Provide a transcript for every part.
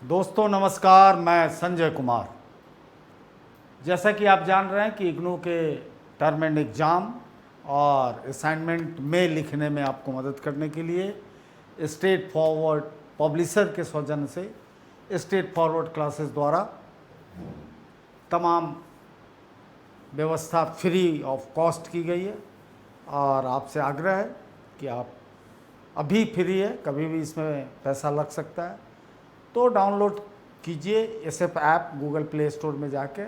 दोस्तों नमस्कार, मैं संजय कुमार। जैसा कि आप जान रहे हैं कि इग्नू के टर्म एंड एग्ज़ाम और असाइनमेंट में लिखने में आपको मदद करने के लिए स्ट्रेट फॉरवर्ड पब्लिशर के सौजन्य से स्ट्रेट फॉरवर्ड क्लासेस द्वारा तमाम व्यवस्था फ्री ऑफ कॉस्ट की गई है और आपसे आग्रह है कि आप अभी फ्री है, कभी भी इसमें पैसा लग सकता है, तो डाउनलोड कीजिए SF app Google play store में जाके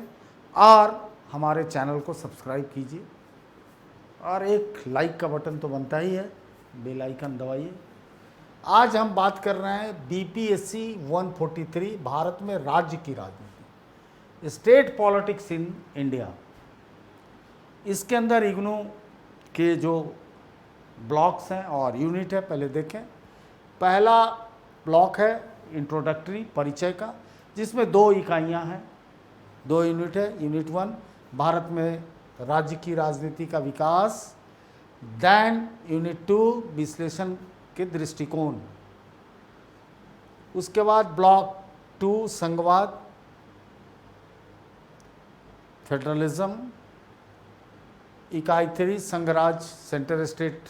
और हमारे चैनल को सब्सक्राइब कीजिए और एक लाइक का बटन तो बनता ही है, बेल आइकन दबाइए। आज हम बात कर रहे हैं BPSC 143 भारत में राज्य की राजनीति, स्टेट पॉलिटिक्स इन इंडिया। इसके अंदर इग्नू के जो ब्लॉक्स हैं और यूनिट है, पहले देखें। पहला ब्लॉक है इंट्रोडक्टरी, परिचय का, जिसमें 2 इकाइयाँ हैं, 2 यूनिट है। यूनिट 1 भारत में राज्य की राजनीति का विकास, देन यूनिट 2 विश्लेषण के दृष्टिकोण। उसके बाद ब्लॉक 2 संघवाद, फेडरलिज्म। इकाई 3 संघराज, सेंटर स्टेट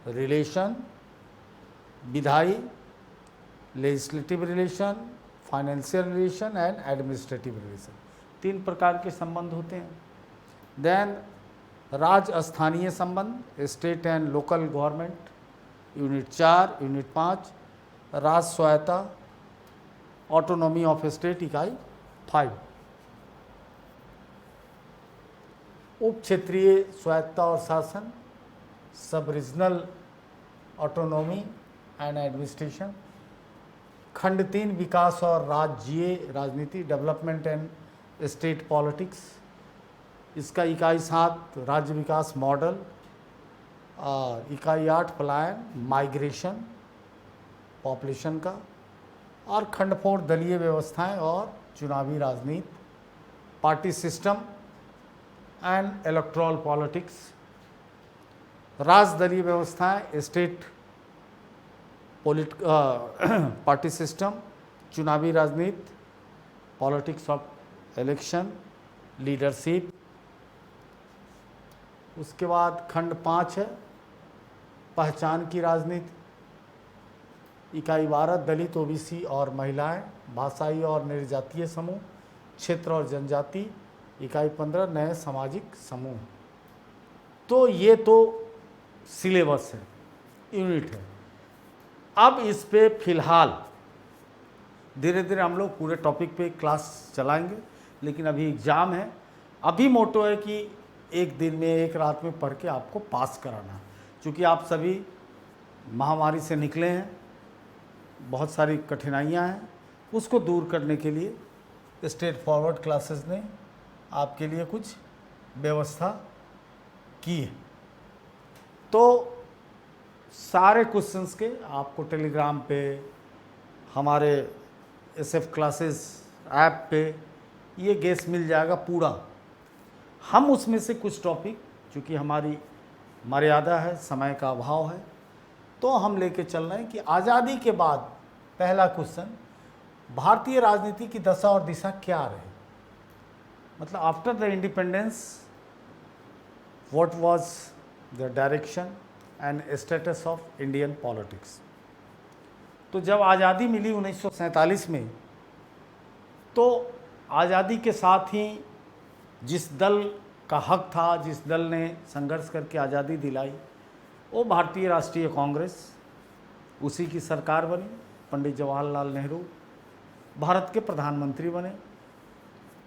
रिलेशन, विधायी, legislative relation, financial relation and administrative relation. 3 प्रकार के संबंध होते हैं। देन राज्य स्थानीय संबंध, state and local government, unit 4। Unit 5 राज्य स्वायत्ता, ऑटोनॉमी ऑफ स्टेट, इकाई 5। उप क्षेत्रीय स्वायत्ता और शासन, सब रीजनल ऑटोनॉमी एंड एडमिनिस्ट्रेशन। खंड 3 विकास और राज्यीय राजनीति, डेवलपमेंट एंड स्टेट पॉलिटिक्स। इसका इकाई 7 राज्य विकास मॉडल और इकाई 8 पलायन, माइग्रेशन, पॉपुलेशन का। और खंड 4 दलीय व्यवस्थाएं और चुनावी राजनीति, party system and electoral politics. राजदलीय व्यवस्थाएं, स्टेट पार्टी सिस्टम, चुनावी राजनीति, पॉलिटिक्स ऑफ इलेक्शन, लीडरशिप। उसके बाद खंड 5 है पहचान की राजनीति, इकाई 12 दलित, OBC और महिलाएं, भाषाई और निर्जातीय समूह, क्षेत्र और जनजाति, इकाई 15 नए सामाजिक समूह। तो ये तो सिलेबस है, यूनिट है। अब इस पे फिलहाल धीरे धीरे हम लोग पूरे टॉपिक पे क्लास चलाएंगे, लेकिन अभी एग्ज़ाम है। अभी मोटो है कि एक दिन में, एक रात में पढ़ के आपको पास कराना है। क्योंकि आप सभी महामारी से निकले हैं, बहुत सारी कठिनाइयां हैं, उसको दूर करने के लिए स्ट्रेट फॉरवर्ड क्लासेस ने आपके लिए कुछ व्यवस्था की है। तो सारे क्वेश्चंस के आपको टेलीग्राम पे, हमारे SF क्लासेस ऐप पे ये गेस मिल जाएगा पूरा। हम उसमें से कुछ टॉपिक, चूँकि हमारी मर्यादा है, समय का अभाव है, तो हम लेके चल रहे हैं कि आज़ादी के बाद पहला क्वेश्चन, भारतीय राजनीति की दशा और दिशा क्या रही। मतलब after the independence what was the direction and status of Indian politics. तो जब आज़ादी मिली 1947 में, तो आज़ादी के साथ ही जिस दल का हक था, जिस दल ने संघर्ष करके आज़ादी दिलाई, वो भारतीय राष्ट्रीय कांग्रेस, उसी की सरकार बनी। पंडित जवाहरलाल नेहरू भारत के प्रधानमंत्री बने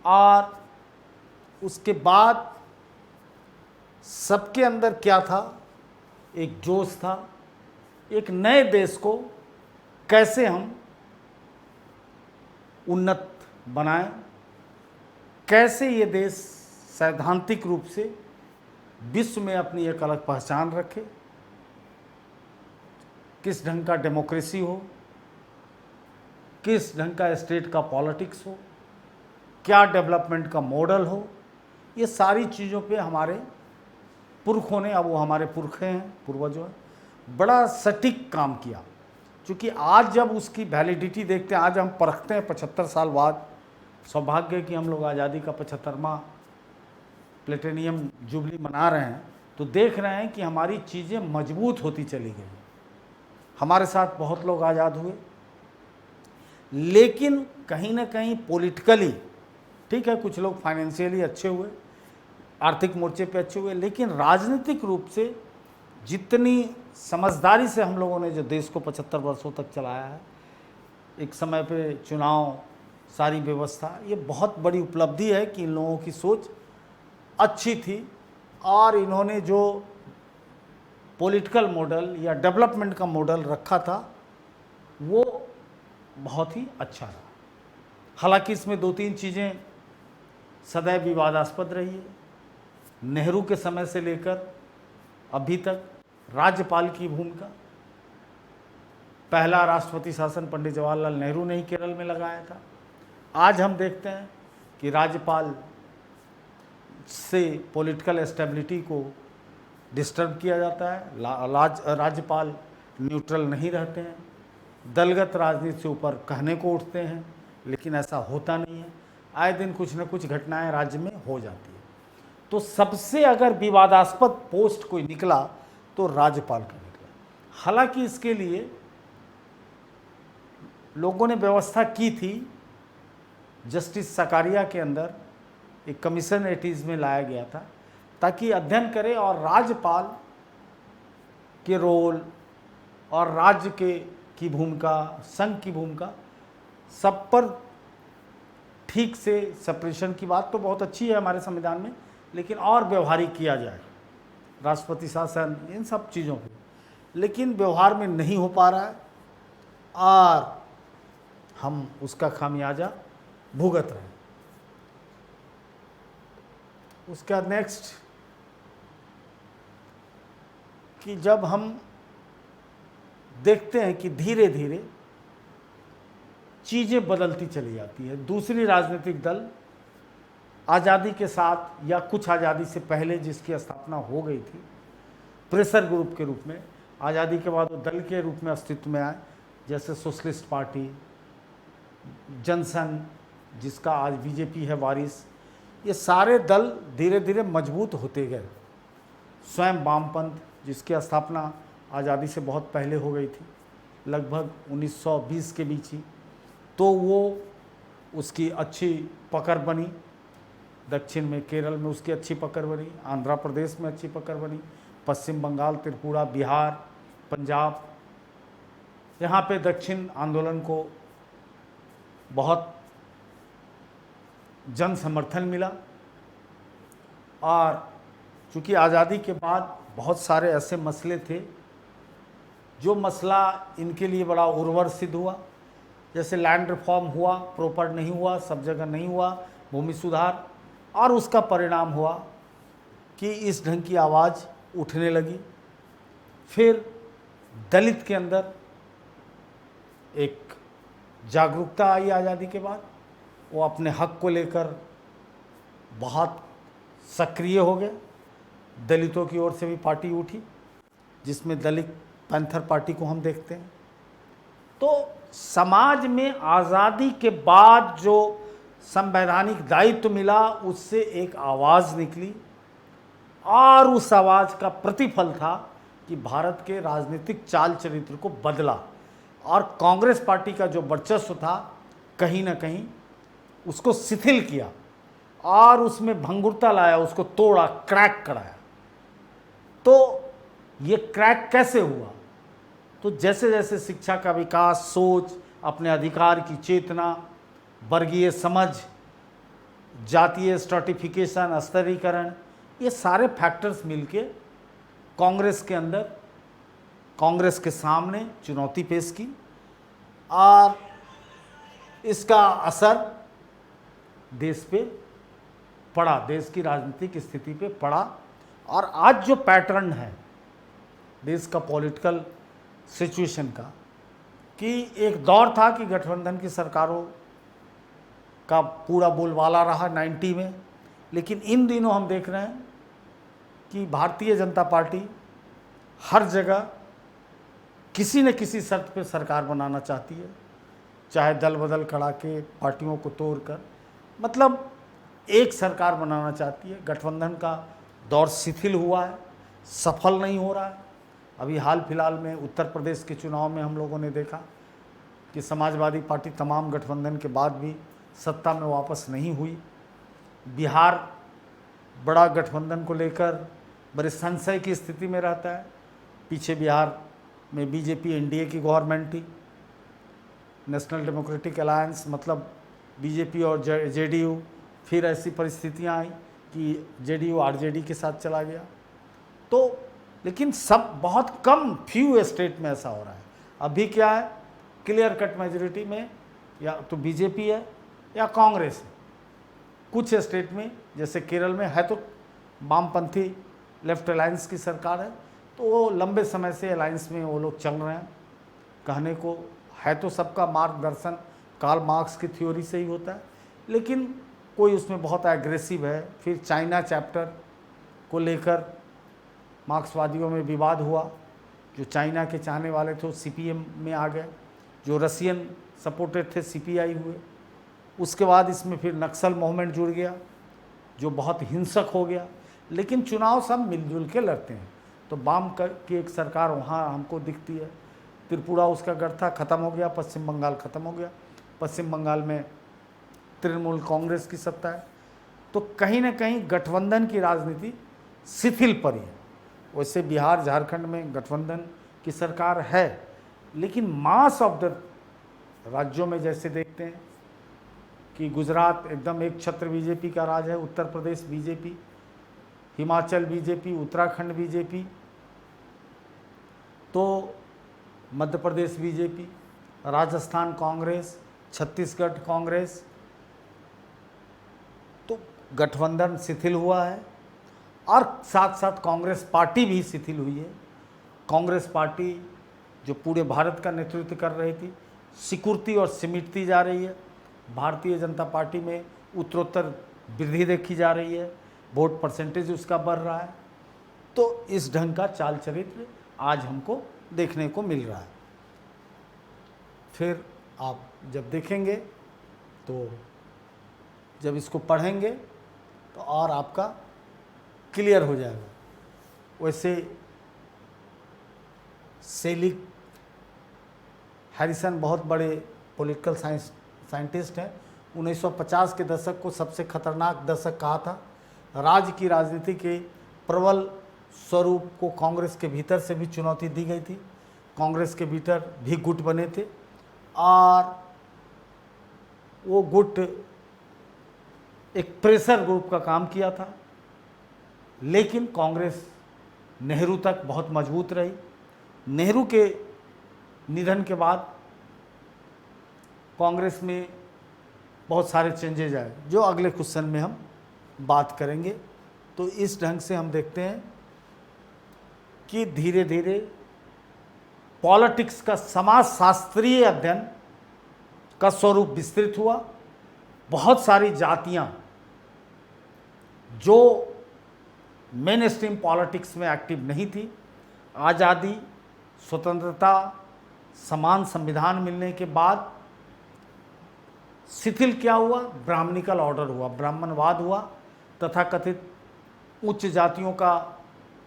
और उसके बाद सबके अंदर क्या था, एक जोश था, एक नए देश को कैसे हम उन्नत बनाएं, कैसे ये देश सैद्धांतिक रूप से विश्व में अपनी एक अलग पहचान रखे, किस ढंग का डेमोक्रेसी हो, किस ढंग का स्टेट का पॉलिटिक्स हो, क्या डेवलपमेंट का मॉडल हो। ये सारी चीज़ों पे हमारे पुरखों ने, अब वो हमारे पुरखे हैं, पूर्वजों हैं, बड़ा सटीक काम किया। क्योंकि आज जब उसकी वैलिडिटी देखते हैं, आज हम परखते हैं 75 साल बाद, सौभाग्य है कि हम लोग आज़ादी का 75वां प्लेटिनियम जुबली मना रहे हैं, तो देख रहे हैं कि हमारी चीज़ें मजबूत होती चली गई। हमारे साथ बहुत लोग आज़ाद हुए, लेकिन कहीं ना कहीं पॉलिटिकली, ठीक है, कुछ लोग फाइनेंशियली अच्छे हुए, आर्थिक मोर्चे पे अच्छे हुए, लेकिन राजनीतिक रूप से जितनी समझदारी से हम लोगों ने जो देश को 75 वर्षों तक चलाया है, एक समय पे चुनाव, सारी व्यवस्था, ये बहुत बड़ी उपलब्धि है कि इन लोगों की सोच अच्छी थी और इन्होंने जो पॉलिटिकल मॉडल या डेवलपमेंट का मॉडल रखा था वो बहुत ही अच्छा रहा। हालांकि इसमें 2-3 चीज़ें सदैव विवादास्पद रही है। नेहरू के समय से लेकर अभी तक राज्यपाल की भूमिका, पहला राष्ट्रपति शासन पंडित जवाहरलाल नेहरू ने ही केरल में लगाया था। आज हम देखते हैं कि राज्यपाल से पॉलिटिकल स्टेबिलिटी को डिस्टर्ब किया जाता है, राज्यपाल न्यूट्रल नहीं रहते हैं, दलगत राजनीति से ऊपर कहने को उठते हैं, लेकिन ऐसा होता नहीं है। आए दिन कुछ न कुछ घटनाएं राज्य में हो जाती है। तो सबसे अगर विवादास्पद पोस्ट कोई निकला तो राज्यपाल का निकला। हालांकि इसके लिए लोगों ने व्यवस्था की थी, जस्टिस सकारिया के अंदर एक कमीशन 80s में लाया गया था ताकि अध्ययन करे और राज्यपाल के रोल और राज्य की भूमिका, संघ की भूमिका, सब पर ठीक से सेपरेशन की बात तो बहुत अच्छी है हमारे संविधान में, लेकिन और व्यवहारिक किया जाए, राष्ट्रपति शासन, इन सब चीज़ों को, लेकिन व्यवहार में नहीं हो पा रहा है और हम उसका खामियाजा भुगत रहे हैं। उसका नेक्स्ट कि जब हम देखते हैं कि धीरे धीरे चीज़ें बदलती चली जाती है, दूसरी राजनीतिक दल आज़ादी के साथ या कुछ आज़ादी से पहले जिसकी स्थापना हो गई थी, प्रेशर ग्रुप के रूप में, आज़ादी के बाद वो दल के रूप में अस्तित्व में आए, जैसे सोशलिस्ट पार्टी, जनसंघ जिसका आज बीजेपी है वारिस, ये सारे दल धीरे धीरे मजबूत होते गए। स्वयं वामपंथ जिसकी स्थापना आज़ादी से बहुत पहले हो गई थी, लगभग 1920 के बीच ही, तो वो उसकी अच्छी पकड़ बनी, दक्षिण में केरल में उसकी अच्छी पकड़ बनी, आंध्र प्रदेश में अच्छी पकड़ बनी, पश्चिम बंगाल, त्रिपुरा, बिहार, पंजाब, यहाँ पे दक्षिण आंदोलन को बहुत जन समर्थन मिला। और चूँकि आज़ादी के बाद बहुत सारे ऐसे मसले थे जो मसला इनके लिए बड़ा उर्वर सिद्ध हुआ, जैसे लैंड रिफॉर्म हुआ, प्रॉपर नहीं हुआ, सब जगह नहीं हुआ, भूमि सुधार, और उसका परिणाम हुआ कि इस ढंग की आवाज़ उठने लगी। फिर दलित के अंदर एक जागरूकता आई आज़ादी के बाद, वो अपने हक को लेकर बहुत सक्रिय हो गए। दलितों की ओर से भी पार्टी उठी, जिसमें दलित पैंथर पार्टी को हम देखते हैं। तो समाज में आज़ादी के बाद जो संवैधानिक दायित्व मिला, उससे एक आवाज़ निकली और उस आवाज़ का प्रतिफल था कि भारत के राजनीतिक चाल चरित्र को बदला और कांग्रेस पार्टी का जो वर्चस्व था कहीं ना कहीं उसको शिथिल किया और उसमें भंगुरता लाया, उसको तोड़ा, क्रैक कराया। तो ये क्रैक कैसे हुआ? तो जैसे जैसे शिक्षा का विकास, सोच, अपने अधिकार की चेतना, वर्गीय समझ, जातीय स्ट्रैटिफिकेशन, स्तरीकरण, ये सारे फैक्टर्स मिलके कांग्रेस के अंदर, कांग्रेस के सामने चुनौती पेश की और इसका असर देश पे पड़ा, देश की राजनीतिक स्थिति पे पड़ा। और आज जो पैटर्न है देश का पॉलिटिकल सिचुएशन का, कि एक दौर था कि गठबंधन की सरकारों का पूरा बोलबाला रहा 90 में, लेकिन इन दिनों हम देख रहे हैं कि भारतीय जनता पार्टी हर जगह किसी न किसी शर्त पे सरकार बनाना चाहती है, चाहे दल बदल करा के पार्टियों को तोड़कर, मतलब एक सरकार बनाना चाहती है। गठबंधन का दौर शिथिल हुआ है, सफल नहीं हो रहा है। अभी हाल फिलहाल में उत्तर प्रदेश के चुनाव में हम लोगों ने देखा कि समाजवादी पार्टी तमाम गठबंधन के बाद भी सत्ता में वापस नहीं हुई। बिहार बड़ा गठबंधन को लेकर बड़े संशय की स्थिति में रहता है। पीछे बिहार में बीजेपी एनडीए की गवर्नमेंट थी, नेशनल डेमोक्रेटिक अलायंस, मतलब बीजेपी और जेडीयू। फिर ऐसी परिस्थितियां आई कि जेडीयू आरजेडी के साथ चला गया। तो लेकिन सब बहुत कम फ्यू स्टेट में ऐसा हो रहा है। अभी क्या है, क्लियर कट मेजोरिटी में या तो बीजेपी है या कांग्रेस है। कुछ स्टेट में जैसे केरल में है तो वामपंथी लेफ्ट अलायंस की सरकार है, तो वो लंबे समय से अलायंस में वो लोग चल रहे हैं। कहने को है तो सबका मार्गदर्शन कार्ल मार्क्स की थ्योरी से ही होता है, लेकिन कोई उसमें बहुत एग्रेसिव है। फिर चाइना चैप्टर को लेकर मार्क्सवादियों में विवाद हुआ। जो चाइना के चाहने वाले थे वो सीपीएम में आ गए, जो रसियन सपोर्टेड थे सीपीआई हुए। उसके बाद इसमें फिर नक्सल मूवमेंट जुड़ गया जो बहुत हिंसक हो गया। लेकिन चुनाव सब मिलजुल के लड़ते हैं। तो वाम की एक सरकार वहाँ हमको दिखती है। त्रिपुरा उसका गढ़ था, ख़त्म हो गया। पश्चिम बंगाल ख़त्म हो गया। पश्चिम बंगाल में तृणमूल कांग्रेस की सत्ता है। तो कहीं ना कहीं गठबंधन की राजनीति शिथिल पड़ी है। वैसे बिहार झारखंड में गठबंधन की सरकार है, लेकिन मास ऑफ द राज्यों में जैसे देखते हैं कि गुजरात एकदम एक छत्र बीजेपी का राज है, Uttar Pradesh BJP, Himachal BJP, Uttarakhand BJP, तो मध्य प्रदेश बीजेपी, राजस्थान कांग्रेस, छत्तीसगढ़ कांग्रेस। तो गठबंधन शिथिल हुआ है और साथ साथ कांग्रेस पार्टी भी शिथिल हुई है। कांग्रेस पार्टी जो पूरे भारत का नेतृत्व कर रही थी, सिकुड़ती और सिमटती जा रही है। भारतीय जनता पार्टी में उत्तरोत्तर वृद्धि देखी जा रही है, वोट परसेंटेज उसका बढ़ रहा है। तो इस ढंग का चाल चरित्र आज हमको देखने को मिल रहा है। फिर आप जब देखेंगे तो जब इसको पढ़ेंगे तो और आपका क्लियर हो जाएगा। वैसे सेलिक हैरिसन बहुत बड़े पॉलिटिकल साइंटिस्ट हैं। 1950 के दशक को सबसे खतरनाक दशक कहा था। राज्य की राजनीति के प्रबल स्वरूप को कांग्रेस के भीतर से भी चुनौती दी गई थी। कांग्रेस के भीतर भी गुट बने थे और वो गुट एक प्रेशर ग्रुप का काम किया था। लेकिन कांग्रेस नेहरू तक बहुत मजबूत रही। नेहरू के निधन के बाद कांग्रेस में बहुत सारे चेंजेज आए, जो अगले क्वेश्चन में हम बात करेंगे। तो इस ढंग से हम देखते हैं कि धीरे धीरे पॉलिटिक्स का समाजशास्त्रीय अध्ययन का स्वरूप विस्तृत हुआ। बहुत सारी जातियां जो मेन स्ट्रीम पॉलिटिक्स में एक्टिव नहीं थी, आज़ादी, स्वतंत्रता, समान संविधान मिलने के बाद शिथिल क्या हुआ, ब्राह्मणिकल ऑर्डर हुआ, ब्राह्मणवाद हुआ। तथाकथित उच्च जातियों का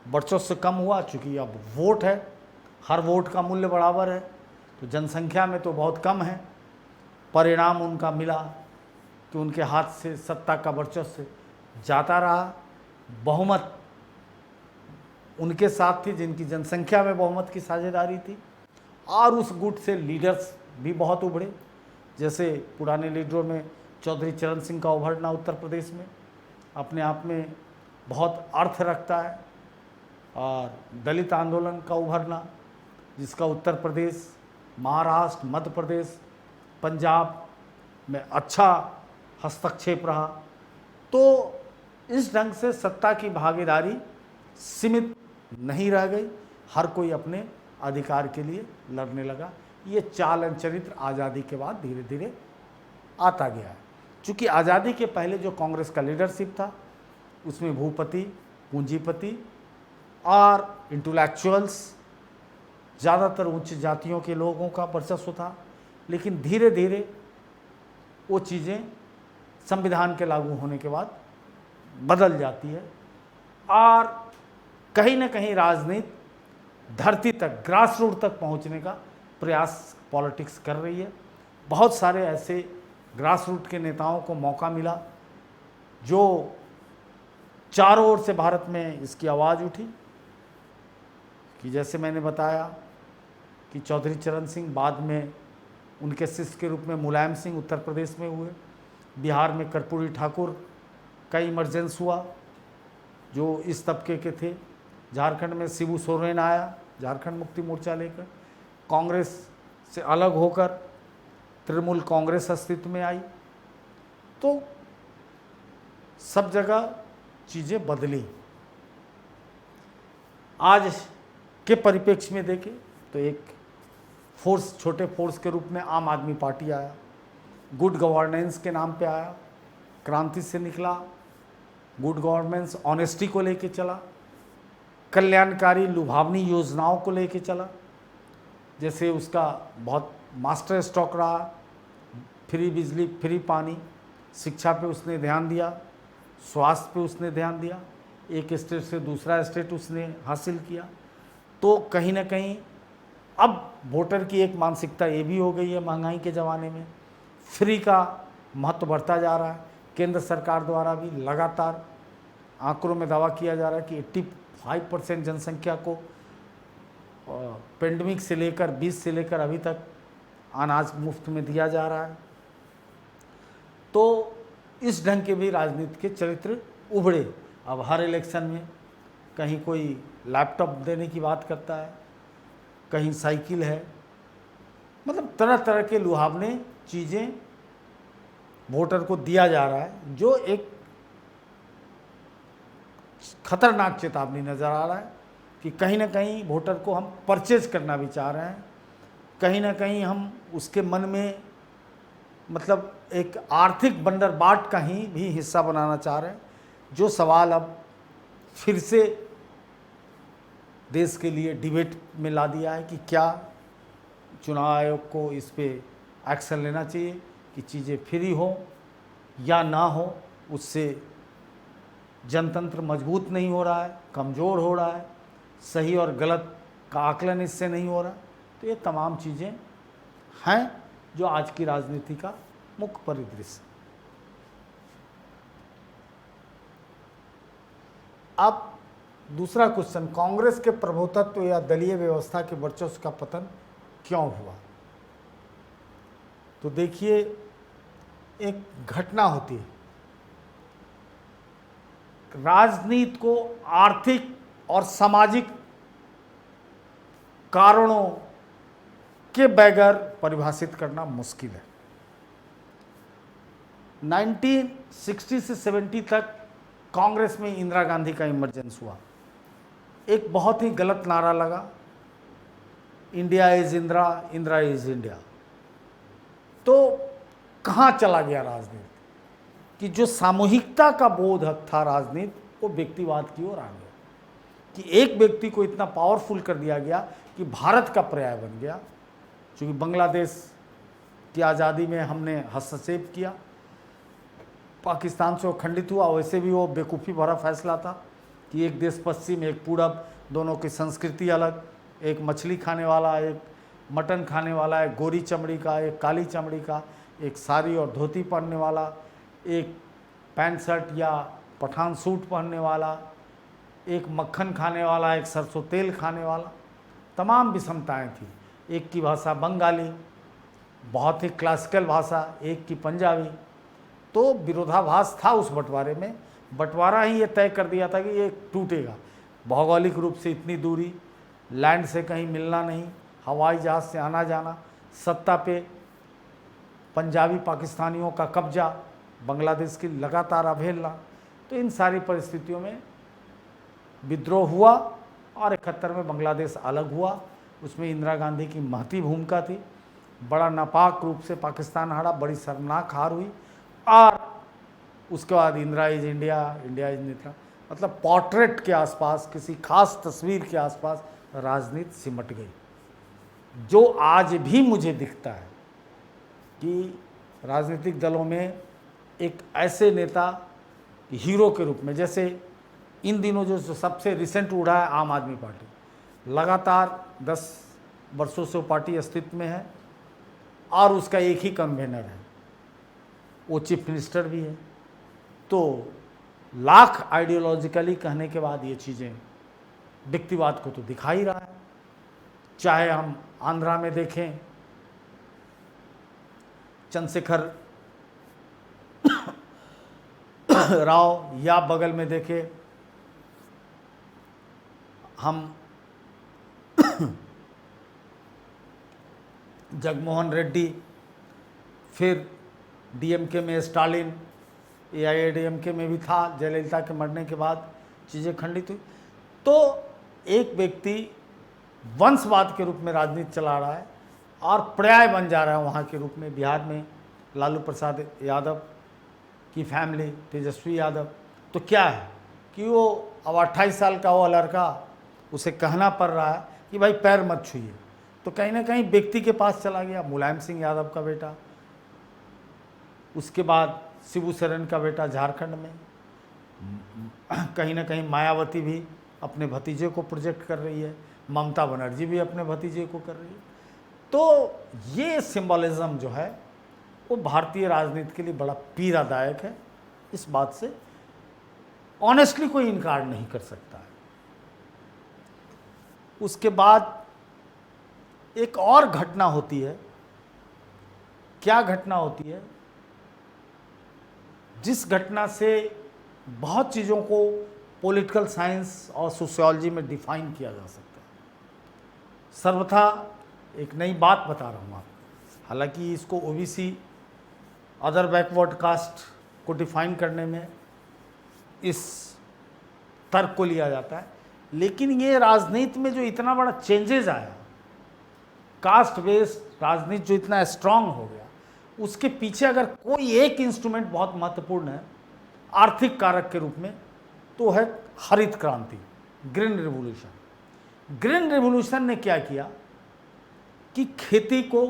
वर्चस्व कम हुआ। चूँकि अब वोट है, हर वोट का मूल्य बराबर है, तो जनसंख्या में तो बहुत कम है। परिणाम उनका मिला कि उनके हाथ से सत्ता का वर्चस्व जाता रहा। बहुमत उनके साथ थी जिनकी जनसंख्या में बहुमत की साझेदारी थी। और उस गुट से लीडर्स भी बहुत उभरे। जैसे पुराने लीडरों में चौधरी चरण सिंह का उभरना उत्तर प्रदेश में अपने आप में बहुत अर्थ रखता है। और दलित आंदोलन का उभरना, जिसका उत्तर प्रदेश, महाराष्ट्र, मध्य प्रदेश, पंजाब में अच्छा हस्तक्षेप रहा। तो इस ढंग से सत्ता की भागीदारी सीमित नहीं रह गई, हर कोई अपने अधिकार के लिए लड़ने लगा। ये चालन चरित्र आज़ादी के बाद धीरे धीरे आता गया है। चूँकि आज़ादी के पहले जो कांग्रेस का लीडरशिप था उसमें भूपति, पूंजीपति और इंटेलेक्चुअल्स ज़्यादातर उच्च जातियों के लोगों का वर्चस्व था, लेकिन धीरे धीरे वो चीज़ें संविधान के लागू होने के बाद बदल जाती है और कहीं ना कहीं राजनीति धरती तक, ग्रास रूट तक पहुंचने का प्रयास पॉलिटिक्स कर रही है। बहुत सारे ऐसे ग्रास रूट के नेताओं को मौका मिला जो चारों ओर से भारत में इसकी आवाज़ उठी, कि जैसे मैंने बताया कि चौधरी चरण सिंह, बाद में उनके शिष्य के रूप में मुलायम सिंह उत्तर प्रदेश में हुए, बिहार में कर्पूरी ठाकुर का इमरजेंस हुआ जो इस तबके के थे, झारखंड में शिबू सोरेन आया झारखंड मुक्ति मोर्चा लेकर, कांग्रेस से अलग होकर तृणमूल कांग्रेस अस्तित्व में आई। तो सब जगह चीज़ें बदली। आज के परिप्रेक्ष्य में देखें तो एक फोर्स, छोटे फोर्स के रूप में आम आदमी पार्टी आया, गुड गवर्नेंस के नाम पे आया, क्रांति से निकला, गुड गवर्नेंस ऑनेस्टी को लेके चला, कल्याणकारी लुभावनी योजनाओं को लेके चला, जैसे उसका बहुत मास्टर स्ट्रोक रहा, फ्री बिजली, फ्री पानी, शिक्षा पे उसने ध्यान दिया, स्वास्थ्य पे उसने ध्यान दिया, एक स्टेट से दूसरा स्टेट उसने हासिल किया। तो कहीं ना कहीं अब वोटर की एक मानसिकता ये भी हो गई है, महंगाई के ज़माने में फ्री का महत्व बढ़ता जा रहा है। केंद्र सरकार द्वारा भी लगातार आंकड़ों में दावा किया जा रहा है कि 85% जनसंख्या को पेंडेमिक से लेकर 20 से लेकर अभी तक अनाज मुफ्त में दिया जा रहा है। तो इस ढंग के भी राजनीति के चरित्र उभरे। अब हर इलेक्शन में कहीं कोई लैपटॉप देने की बात करता है, कहीं साइकिल है, मतलब तरह तरह के लुभावने चीज़ें वोटर को दिया जा रहा है, जो एक खतरनाक चेतावनी नज़र आ रहा है कि कहीं ना कहीं वोटर को हम परचेज करना भी चाह रहे हैं, कहीं ना कहीं हम उसके मन में मतलब एक आर्थिक बंदरबाट का ही भी हिस्सा बनाना चाह रहे हैं। जो सवाल अब फिर से देश के लिए डिबेट में ला दिया है कि क्या चुनाव आयोग को इस पे एक्शन लेना चाहिए कि चीज़ें फ्री हो या ना हो, उससे जनतंत्र मजबूत नहीं हो रहा है, कमज़ोर हो रहा है, सही और गलत का आकलन इससे नहीं हो रहा। तो ये तमाम चीज़ें हैं जो आज की राजनीति का मुख्य परिदृश्य। अब दूसरा क्वेश्चन, कांग्रेस के प्रभुत्व या दलीय व्यवस्था के वर्चस्व का पतन क्यों हुआ? तो देखिए, एक घटना होती है, राजनीति को आर्थिक और सामाजिक कारणों के बगैर परिभाषित करना मुश्किल है। 1960 से 70 तक कांग्रेस में इंदिरा गांधी का इमरजेंस हुआ। एक बहुत ही गलत नारा लगा, India is Indira, Indira is India. तो कहाँ चला गया राजनीति कि जो सामूहिकता का बोधक था राजनीति, वो व्यक्तिवाद की ओर आ गया, कि एक व्यक्ति को इतना पावरफुल कर दिया गया कि भारत का पर्याय बन गया। क्योंकि बांग्लादेश की आज़ादी में हमने हस्तक्षेप किया, पाकिस्तान से वो खंडित हुआ, वैसे भी वो बेवकूफ़ी भरा फैसला था कि एक देश पश्चिम एक पूरब, दोनों की संस्कृति अलग, एक मछली खाने वाला, एक मटन खाने वाला, एक गोरी चमड़ी का, एक काली चमड़ी का, एक साड़ी और धोती पहनने वाला, एक पैंट शर्ट या पठान सूट पहनने वाला, एक मक्खन खाने वाला, एक सरसों तेल खाने वाला, तमाम विषमताएं थी। एक की भाषा बंगाली, बहुत ही क्लासिकल भाषा, एक की पंजाबी। तो विरोधाभास था उस बंटवारे में। बंटवारा ही ये तय कर दिया था कि ये टूटेगा। भौगोलिक रूप से इतनी दूरी, लैंड से कहीं मिलना नहीं, हवाई जहाज़ से आना जाना, सत्ता पे पंजाबी पाकिस्तानियों का कब्जा, बांग्लादेश की लगातार अवहेलना। तो इन सारी परिस्थितियों में विद्रोह हुआ और 71 में बांग्लादेश अलग हुआ। उसमें इंदिरा गांधी की महती भूमिका थी। बड़ा नापाक रूप से पाकिस्तान हारा, बड़ी शर्मनाक हार हुई। और उसके बाद Indira is India, India is Indira, मतलब पोर्ट्रेट के आसपास, किसी खास तस्वीर के आसपास राजनीति सिमट गई। जो आज भी मुझे दिखता है कि राजनीतिक दलों में एक ऐसे नेता हीरो के रूप में, जैसे इन दिनों जो सबसे रिसेंट उड़ा है आम आदमी पार्टी, लगातार 10 वर्षों से वो पार्टी अस्तित्व में है और उसका एक ही कन्वेनर है, वो चीफ मिनिस्टर भी है। तो लाख आइडियोलॉजिकली कहने के बाद ये चीज़ें व्यक्तिवाद को तो दिखा ही रहा है। चाहे हम आंध्रा में देखें चंद्रशेखर राव, या बगल में देखें हम जगनमोहन रेड्डी, फिर डीएमके में स्टालिन, एआईएडीएमके में भी था, जयललिता के मरने के बाद चीज़ें खंडित हुई। तो एक व्यक्ति वंशवाद के रूप में राजनीति चला रहा है और पर्याय बन जा रहा है वहाँ के रूप में। बिहार में लालू प्रसाद यादव की फैमिली, तेजस्वी यादव, तो क्या है कि वो अब 28 साल का वो लड़का, उसे कहना पड़ रहा है कि भाई पैर मत छूइए, तो कहीं ना कहीं व्यक्ति के पास चला गया। मुलायम सिंह यादव का बेटा, उसके बाद शिबू सोरेन का बेटा झारखंड में, कहीं ना कहीं मायावती भी अपने भतीजे को प्रोजेक्ट कर रही है, ममता बनर्जी भी अपने भतीजे को कर रही है। तो ये सिंबलिज्म जो है वो भारतीय राजनीति के लिए बड़ा पीड़ादायक है। इस बात से ऑनेस्टली कोई इनकार नहीं कर सकता है। उसके बाद एक और घटना होती है। क्या घटना होती है? जिस घटना से बहुत चीज़ों को पॉलिटिकल साइंस और सोशियोलॉजी में डिफाइन किया जा सकता है। सर्वथा एक नई बात बता रहा हूँ आपको। हालांकि इसको ओबीसी, अदर बैकवर्ड कास्ट को डिफाइन करने में इस तर्क को लिया जाता है, लेकिन ये राजनीति में जो इतना बड़ा चेंजेस आया, कास्ट बेस्ड राजनीति जो इतना स्ट्रांग हो गया, उसके पीछे अगर कोई एक इंस्ट्रूमेंट बहुत महत्वपूर्ण है आर्थिक कारक के रूप में, तो है हरित क्रांति, ग्रीन रिवॉल्यूशन। ग्रीन रिवॉल्यूशन ने क्या किया कि खेती को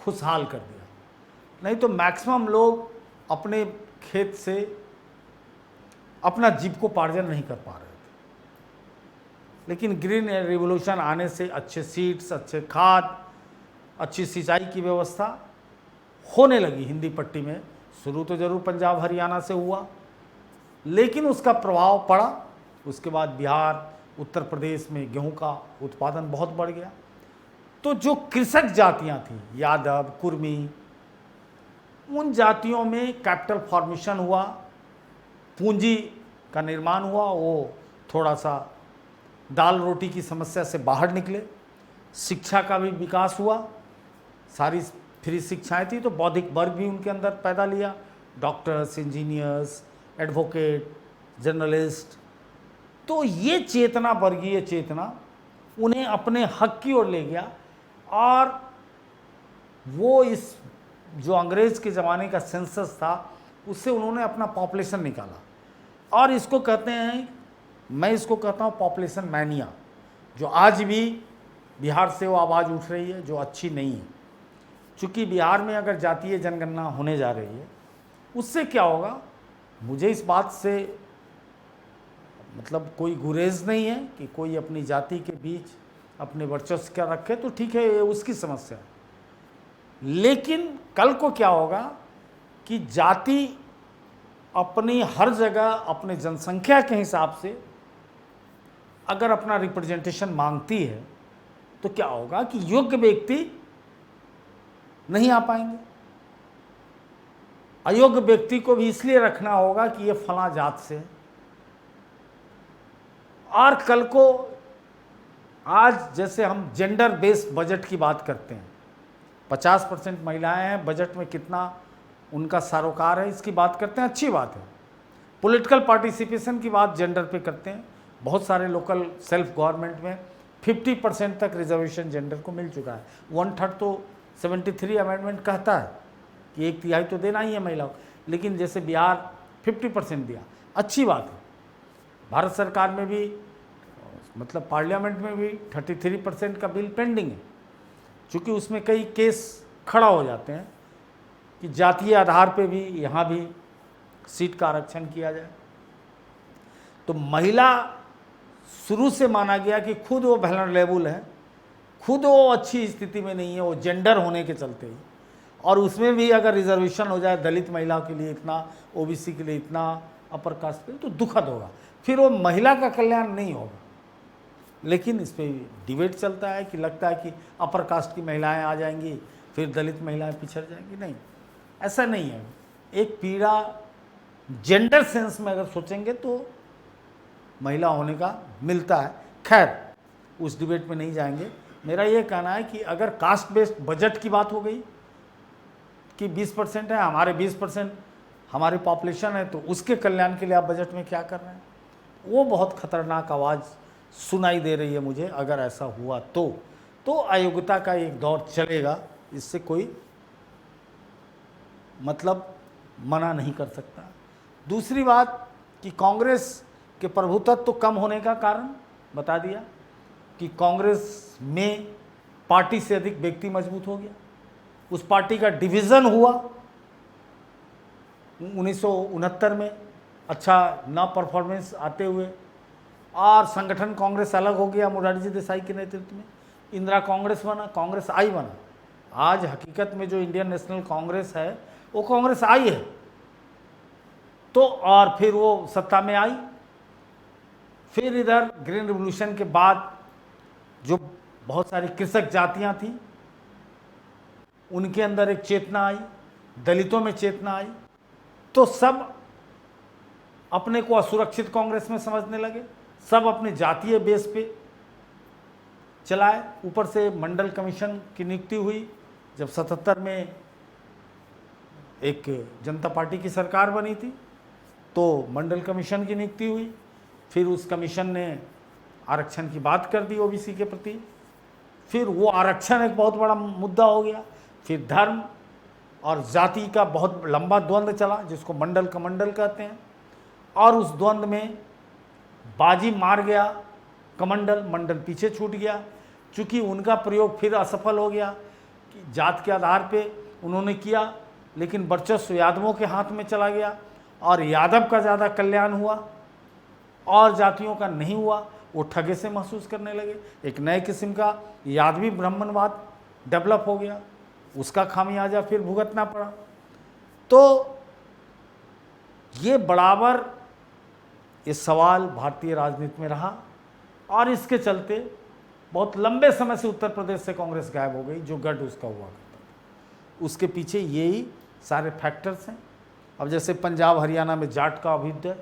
खुशहाल कर दिया। नहीं तो मैक्सिमम लोग अपने खेत से अपना जीविकोपार्जन नहीं कर पा रहे थे, लेकिन ग्रीन रिवॉल्यूशन आने से अच्छे सीड्स, अच्छे खाद, अच्छी सिंचाई की व्यवस्था होने लगी हिंदी पट्टी में। शुरू तो जरूर पंजाब हरियाणा से हुआ, लेकिन उसका प्रभाव पड़ा। उसके बाद बिहार, उत्तर प्रदेश में गेहूं का उत्पादन बहुत बढ़ गया। तो जो कृषक जातियां थीं, यादव, कुर्मी, उन जातियों में कैपिटल फॉर्मेशन हुआ, पूंजी का निर्माण हुआ। वो थोड़ा सा दाल रोटी की समस्या से बाहर निकले। शिक्षा का भी विकास हुआ, सारी फ्री शिक्षाएं थी, तो बौद्धिक वर्ग भी उनके अंदर पैदा लिया। Doctors, engineers, advocate, journalist. तो ये चेतना, वर्गीय चेतना, उन्हें अपने हक की ओर ले गया। और वो इस जो अंग्रेज के ज़माने का सेंसस था, उससे उन्होंने अपना पॉपुलेशन निकाला। और इसको कहते हैं, मैं इसको कहता हूँ पॉपुलेशन मैनिया, जो आज भी बिहार से वो आवाज़ उठ रही है, जो अच्छी नहीं है। चूँकि बिहार में अगर जातीय जनगणना होने जा रही है, उससे क्या होगा, मुझे इस बात से मतलब कोई गुरेज नहीं है कि कोई अपनी जाति के बीच अपने वर्चस्व क्या रखे, तो ठीक है, ये उसकी समस्या है। लेकिन कल को क्या होगा कि जाति अपनी हर जगह अपने जनसंख्या के हिसाब से अगर अपना रिप्रेजेंटेशन मांगती है, तो क्या होगा कि योग्य व्यक्ति नहीं आ पाएंगे। अयोग्य व्यक्ति को भी इसलिए रखना होगा कि ये फला जात से है। और कल को आज जैसे हम जेंडर बेस्ड बजट की बात करते हैं, 50% महिलाएं हैं, बजट में कितना उनका सरोकार है, इसकी बात करते हैं, अच्छी बात है। पॉलिटिकल पार्टिसिपेशन की बात जेंडर पे करते हैं। बहुत सारे लोकल सेल्फ गवर्नमेंट में 50% तक रिजर्वेशन जेंडर को मिल चुका है। 1/3 तो 73 अमेंडमेंट कहता है कि 1/3 तो देना ही है महिलाओं को, लेकिन जैसे बिहार 50% दिया, अच्छी बात है। भारत सरकार में भी, मतलब पार्लियामेंट में भी 33% का बिल पेंडिंग है। चूँकि उसमें कई केस खड़ा हो जाते हैं कि जातीय आधार पे भी यहाँ भी सीट का आरक्षण किया जाए। तो महिला शुरू से माना गया कि खुद वो वल्नरेबल है, खुद वो अच्छी स्थिति में नहीं है, वो जेंडर होने के चलते ही, और उसमें भी अगर रिजर्वेशन हो जाए दलित महिला के लिए इतना, ओबीसी के लिए इतना, अपर कास्ट के लिए, तो दुखद होगा, फिर वो महिला का कल्याण नहीं होगा। लेकिन इस पर डिबेट चलता है कि लगता है कि अपर कास्ट की महिलाएं आ जाएंगी, फिर दलित महिलाएं पिछड़ जाएंगी। नहीं, ऐसा नहीं है। एक पीड़ा जेंडर सेंस में अगर सोचेंगे तो महिला होने का मिलता है। खैर, उस डिबेट में नहीं जाएंगे। मेरा ये कहना है कि अगर कास्ट बेस्ड बजट की बात हो गई कि 20% है, हमारे 20% हमारी पॉपुलेशन है, तो उसके कल्याण के लिए आप बजट में क्या कर रहे हैं, वो बहुत खतरनाक आवाज़ सुनाई दे रही है मुझे। अगर ऐसा हुआ तो अयोग्यता का एक दौर चलेगा, इससे कोई मतलब मना नहीं कर सकता। दूसरी बात कि कांग्रेस के प्रभुत्व तो कम होने का कारण बता दिया कि कांग्रेस में पार्टी से अधिक व्यक्ति मजबूत हो गया। उस पार्टी का डिवीज़न हुआ 1969 में, अच्छा ना परफॉर्मेंस आते हुए, और संगठन कांग्रेस अलग हो गया मोरारजी जी देसाई के नेतृत्व में। इंदिरा कांग्रेस बना, कांग्रेस आई बना। आज हकीकत में जो इंडियन नेशनल कांग्रेस है वो कांग्रेस आई है। तो और फिर वो सत्ता में आई। फिर इधर ग्रीन रिवॉल्यूशन के बाद जो बहुत सारी कृषक जातियां थीं, उनके अंदर एक चेतना आई, दलितों में चेतना आई, तो सब अपने को असुरक्षित कांग्रेस में समझने लगे, सब अपने जातीय बेस पे चलाए। ऊपर से मंडल कमीशन की नियुक्ति हुई जब 77 में एक जनता पार्टी की सरकार बनी थी, तो मंडल कमीशन की नियुक्ति हुई। फिर उस कमीशन ने आरक्षण की बात कर दी ओबीसी के प्रति। फिर वो आरक्षण एक बहुत बड़ा मुद्दा हो गया। फिर धर्म और जाति का बहुत लंबा द्वंद्व चला, जिसको मंडल कमंडल कहते हैं, और उस द्वंद्व में बाजी मार गया कमंडल, मंडल पीछे छूट गया। चूँकि उनका प्रयोग फिर असफल हो गया कि जात के आधार पे उन्होंने किया, लेकिन वर्चस्व यादवों के हाथ में चला गया और यादव का ज़्यादा कल्याण हुआ और जातियों का नहीं हुआ। वो ठगे से महसूस करने लगे। एक नए किस्म का यादवी ब्राह्मणवाद डेवलप हो गया, उसका खामियाजा फिर भुगतना पड़ा। तो ये बराबर ये सवाल भारतीय राजनीति में रहा, और इसके चलते बहुत लंबे समय से उत्तर प्रदेश से कांग्रेस गायब हो गई, जो गढ़ उसका हुआ करता था। उसके पीछे यही सारे फैक्टर्स हैं। अब जैसे पंजाब हरियाणा में जाट का अभ्युदय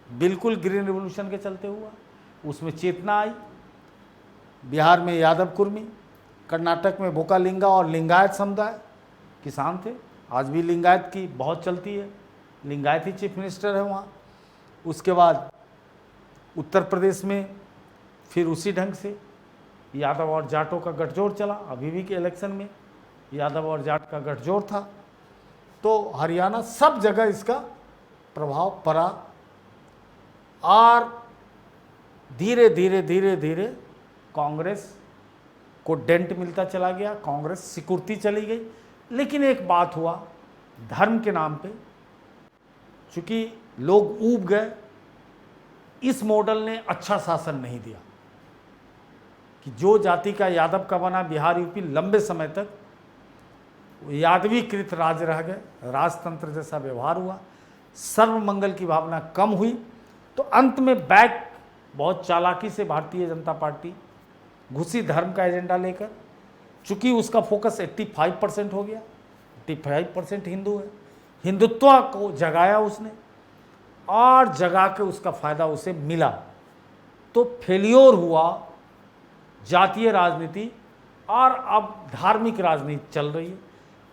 बिल्कुल ग्रीन रिवॉल्यूशन के चलते हुआ, उसमें चेतना आई। बिहार में यादव कुर्मी, कर्नाटक में भोकालिंगा और लिंगायत समुदाय किसान थे। आज भी लिंगायत की बहुत चलती है, लिंगायत ही चीफ मिनिस्टर है वहाँ। उसके बाद उत्तर प्रदेश में फिर उसी ढंग से यादव और जाटों का गठजोड़ चला। अभी भी के इलेक्शन में यादव और जाट का गठजोड़ था। तो हरियाणा, सब जगह इसका प्रभाव पड़ा, और धीरे धीरे धीरे धीरे कांग्रेस को डेंट मिलता चला गया, कांग्रेस सिकुड़ती चली गई। लेकिन एक बात हुआ, धर्म के नाम पे चूँकि लोग ऊब गए, इस मॉडल ने अच्छा शासन नहीं दिया कि जो जाति का यादव का बना बिहार यूपी लंबे समय तक यादवीकृत राज्य रह गए, राजतंत्र जैसा व्यवहार हुआ, सर्वमंगल की भावना कम हुई। तो अंत में बैक बहुत चालाकी से भारतीय जनता पार्टी घुसी धर्म का एजेंडा लेकर। चूँकि उसका फोकस 85% हो गया, 85% हिंदू है, हिंदुत्व को जगाया उसने, और जगा के उसका फ़ायदा उसे मिला। तो फेल्योर हुआ जातीय राजनीति, और अब धार्मिक राजनीति चल रही है।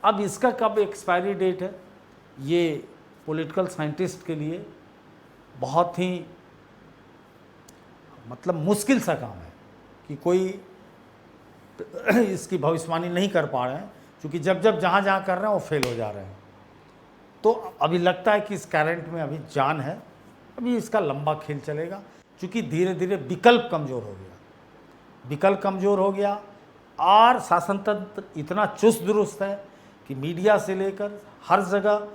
अब इसका कब एक्सपायरी डेट है, ये पॉलिटिकल साइंटिस्ट के लिए बहुत ही मतलब मुश्किल सा काम है कि कोई इसकी भविष्यवाणी नहीं कर पा रहे हैं, क्योंकि जब जब जहाँ जहाँ कर रहे हैं वो फेल हो जा रहे हैं। तो अभी लगता है कि इस करंट में अभी जान है, अभी इसका लंबा खेल चलेगा, क्योंकि धीरे धीरे विकल्प कमज़ोर हो गया। विकल्प कमज़ोर हो गया और शासन तंत्र इतना चुस्त दुरुस्त है कि मीडिया से लेकर हर जगह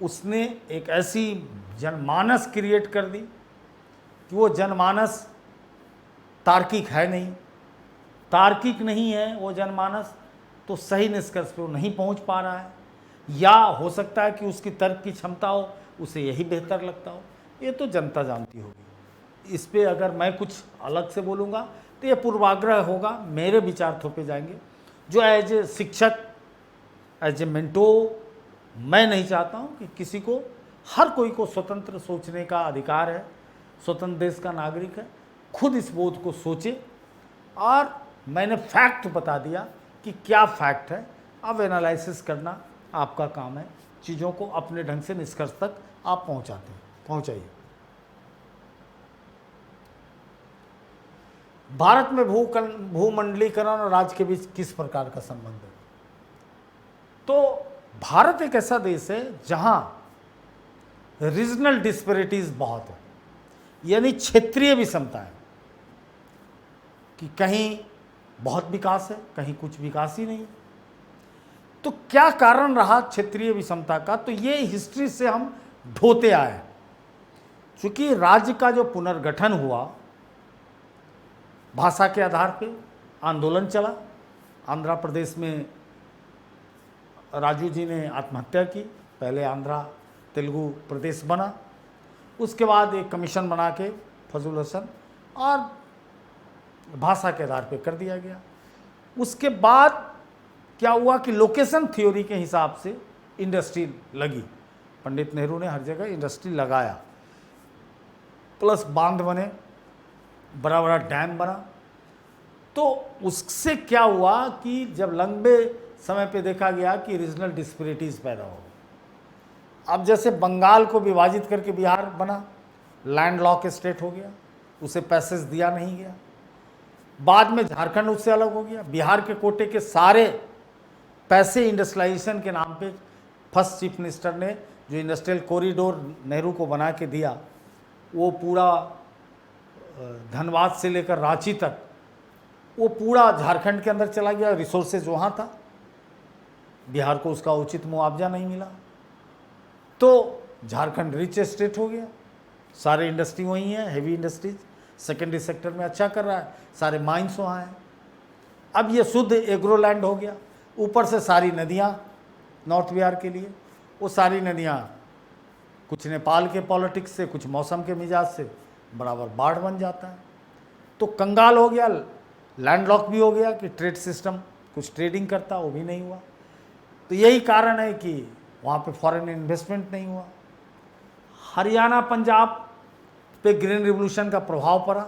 उसने एक ऐसी जनमानस क्रिएट कर दी कि वो जनमानस तार्किक है नहीं, तार्किक नहीं है वो जनमानस, तो सही निष्कर्ष पे वो नहीं पहुंच पा रहा है, या हो सकता है कि उसकी तर्क की क्षमता हो, उसे यही बेहतर लगता हो। ये तो जनता जानती होगी। इस पे अगर मैं कुछ अलग से बोलूँगा तो ये पूर्वाग्रह होगा, मेरे विचार थोपे जाएंगे, जो एज ए शिक्षक, एज ए मेंटोर, मैं नहीं चाहता हूँ कि किसी को, हर कोई को स्वतंत्र सोचने का अधिकार है, स्वतंत्र देश का नागरिक है, खुद इस बोध को सोचे। और मैंने फैक्ट बता दिया कि क्या फैक्ट है, अब एनालिसिस करना आपका काम है, चीज़ों को अपने ढंग से निष्कर्ष तक आप पहुँचाइए। भारत में भूमंडलीकरण और राज्य के बीच किस प्रकार का संबंध है? तो भारत एक ऐसा देश है जहां रीजनल डिस्पेरिटीज बहुत है, यानी क्षेत्रीय विषमता है, कि कहीं बहुत विकास है, कहीं कुछ विकास ही नहीं। तो क्या कारण रहा क्षेत्रीय विषमता का? तो ये हिस्ट्री से हम ढोते आए, क्योंकि राज्य का जो पुनर्गठन हुआ, भाषा के आधार पे आंदोलन चला। आंध्र प्रदेश में राजू जी ने आत्महत्या की, पहले आंध्रा तेलुगु प्रदेश बना, उसके बाद एक कमीशन बना के फजल हसन और भाषा के आधार पे कर दिया गया। उसके बाद क्या हुआ कि लोकेशन थ्योरी के हिसाब से इंडस्ट्री लगी, पंडित नेहरू ने हर जगह इंडस्ट्री लगाया, प्लस बांध बने, बड़ा बड़ा डैम बना। तो उससे क्या हुआ कि जब लंबे समय पे देखा गया कि रीजनल डिस्पेरिटीज पैदा हो, अब जैसे बंगाल को विभाजित करके बिहार बना, लैंड लॉक स्टेट हो गया, उसे पैसेज दिया नहीं गया। बाद में झारखंड उससे अलग हो गया, बिहार के कोटे के सारे पैसे इंडस्ट्रियलाइजेशन के नाम पे फर्स्ट चीफ मिनिस्टर ने जो इंडस्ट्रियल कॉरिडोर नेहरू को बना के दिया, वो पूरा धनबाद से लेकर रांची तक वो पूरा झारखंड के अंदर चला गया, रिसोर्सेज वहाँ था, बिहार को उसका उचित मुआवजा नहीं मिला, तो झारखंड रिच स्टेट हो गया, सारे इंडस्ट्री वहीं है, हेवी इंडस्ट्रीज, सेकेंडरी सेक्टर में अच्छा कर रहा है, सारे माइंस वहाँ हैं। अब ये शुद्ध एग्रोलैंड हो गया, ऊपर से सारी नदियाँ नॉर्थ बिहार के लिए, वो सारी नदियाँ कुछ नेपाल के पॉलिटिक्स से, कुछ मौसम के मिजाज से बराबर बाढ़ बन जाता है, तो कंगाल हो गया, लैंडलॉक भी हो गया कि ट्रेड सिस्टम कुछ ट्रेडिंग करता, वो भी नहीं हुआ। तो यही कारण है कि वहाँ पे फॉरेन इन्वेस्टमेंट नहीं हुआ। हरियाणा पंजाब पे ग्रीन रिवोल्यूशन का प्रभाव पड़ा,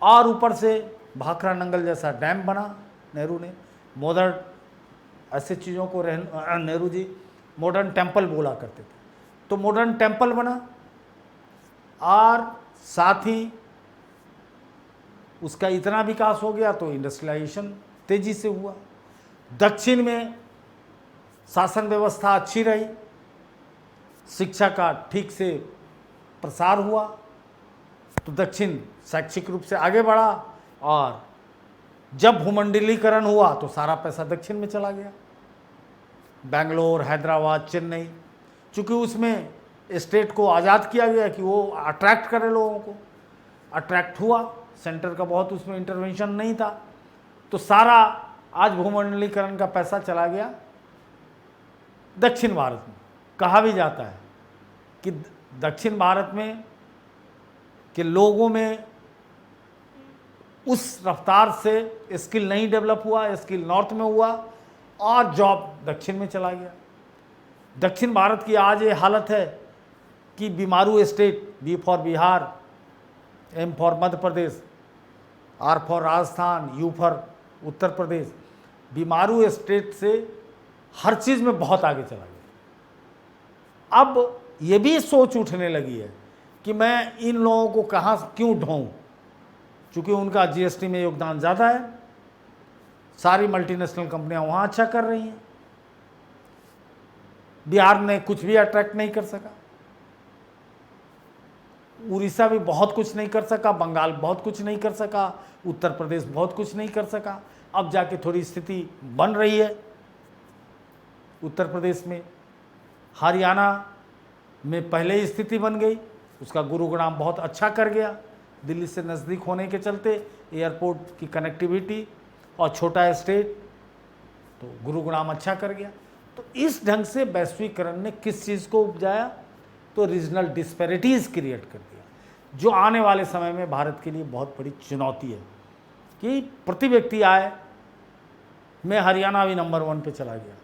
और ऊपर से भाखड़ा नंगल जैसा डैम बना नेहरू ने, मॉडर्न ऐसे चीज़ों को नेहरू जी मॉडर्न टेम्पल बोला करते थे, तो मॉडर्न टेम्पल बना, और साथ ही उसका इतना विकास हो गया तो इंडस्ट्रियलाइजेशन तेजी से हुआ। दक्षिण में शासन व्यवस्था अच्छी रही, शिक्षा का ठीक से प्रसार हुआ, तो दक्षिण शैक्षिक रूप से आगे बढ़ा, और जब भूमंडलीकरण हुआ तो सारा पैसा दक्षिण में चला गया, बेंगलोर, हैदराबाद, चेन्नई, चूँकि उसमें स्टेट को आज़ाद किया गया कि वो अट्रैक्ट करे लोगों को, अट्रैक्ट हुआ, सेंटर का बहुत उसमें इंटरवेंशन नहीं था, तो सारा आज भूमंडलीकरण का पैसा चला गया दक्षिण भारत में। कहा भी जाता है कि दक्षिण भारत में के लोगों में उस रफ्तार से स्किल नहीं डेवलप हुआ, स्किल नॉर्थ में हुआ, और जॉब दक्षिण में चला गया। दक्षिण भारत की आज ये हालत है कि Bimaru state, B for Bihar, M for Madhya Pradesh, R for Rajasthan, U for Uttar Pradesh, Bimaru state से हर चीज़ में बहुत आगे चला गया। अब ये भी सोच उठने लगी है कि मैं इन लोगों को कहाँ क्यों ढोऊं, चूँकि उनका जीएसटी में योगदान ज़्यादा है, सारी मल्टीनेशनल कंपनियां वहाँ अच्छा कर रही हैं, बिहार ने कुछ भी अट्रैक्ट नहीं कर सका, उड़ीसा भी बहुत कुछ नहीं कर सका, बंगाल बहुत कुछ नहीं कर सका, उत्तर प्रदेश बहुत कुछ नहीं कर सका, अब जाके थोड़ी स्थिति बन रही है उत्तर प्रदेश में। हरियाणा में पहले ही स्थिति बन गई, उसका गुरुग्राम बहुत अच्छा कर गया, दिल्ली से नज़दीक होने के चलते एयरपोर्ट की कनेक्टिविटी और छोटा स्टेट, तो गुरुग्राम अच्छा कर गया। तो इस ढंग से वैश्वीकरण ने किस चीज़ को उपजाया, तो रीजनल डिस्पैरिटीज़ क्रिएट कर दिया, जो आने वाले समय में भारत के लिए बहुत बड़ी चुनौती है कि प्रति व्यक्ति आय में हरियाणा भी नंबर 1 पे चला गया